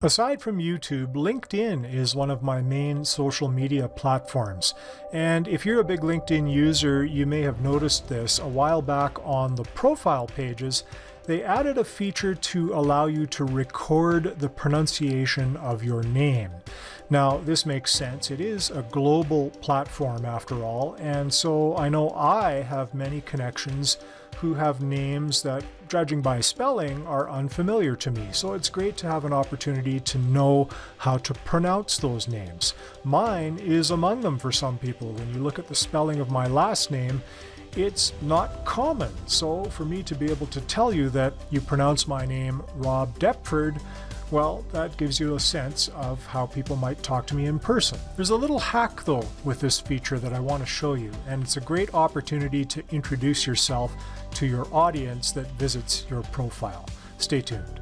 Aside from YouTube, LinkedIn is one of my main social media platforms. And if you're a big LinkedIn user, you may have noticed this a while back on the profile pages. They added a feature to allow you to record the pronunciation of your name. Now, this makes sense. It is a global platform after all, and so I know I have many connections who have names that, judging by spelling, are unfamiliar to me. So it's great to have an opportunity to know how to pronounce those names. Mine is among them for some people. When you look at the spelling of my last name, it's not common. So for me to be able to tell you that you pronounce my name Rob Deptford, well, that gives you a sense of how people might talk to me in person. There's a little hack though with this feature that I want to show you, and it's a great opportunity to introduce yourself to your audience that visits your profile. Stay tuned.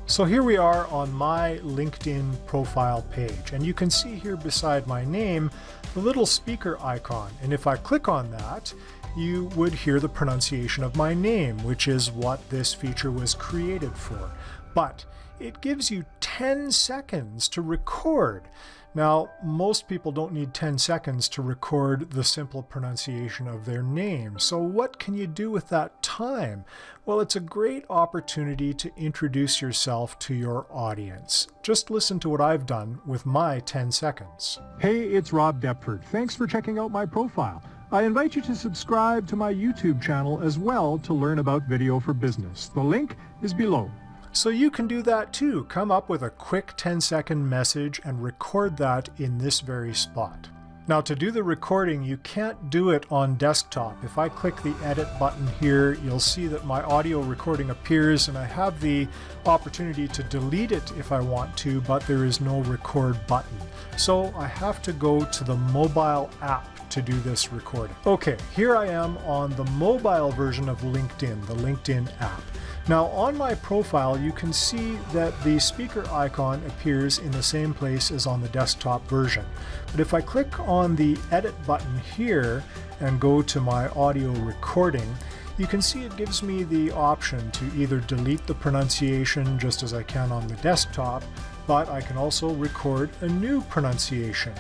So here we are on my LinkedIn profile page, and you can see here beside my name the little speaker icon, and if I click on that, you would hear the pronunciation of my name, which is what this feature was created for. But it gives you 10 seconds to record. Now, most people don't need 10 seconds to record the simple pronunciation of their name. So what can you do with that time? Well, it's a great opportunity to introduce yourself to your audience. Just listen to what I've done with my 10 seconds. Hey, it's Rob Deptford. Thanks for checking out my profile. I invite you to subscribe to my YouTube channel as well to learn about video for business. The link is below. So you can do that too. Come up with a quick 10-second message and record that in this very spot. Now, to do the recording, you can't do it on desktop. If I click the edit button here, you'll see that my audio recording appears, and I have the opportunity to delete it if I want to, but there is no record button. So I have to go to the mobile app to do this recording. Okay, here I am on the mobile version of LinkedIn, the LinkedIn app. Now on my profile, you can see that the speaker icon appears in the same place as on the desktop version. But if I click on the edit button here and go to my audio recording, you can see it gives me the option to either delete the pronunciation just as I can on the desktop, but I can also record a new pronunciation.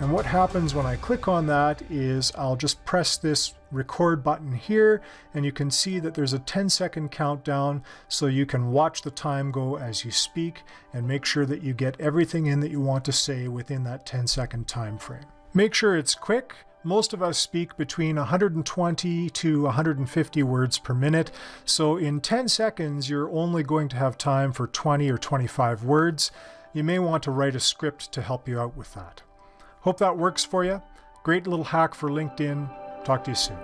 And what happens when I click on that is I'll just press this record button here, and you can see that there's a 10-second countdown, so you can watch the time go as you speak and make sure that you get everything in that you want to say within that 10-second time frame. Make sure it's quick. Most of us speak between 120 to 150 words per minute, so in 10 seconds you're only going to have time for 20 or 25 words. You may want to write a script to help you out with that. Hope that works for you. Great little hack for LinkedIn. Talk to you soon.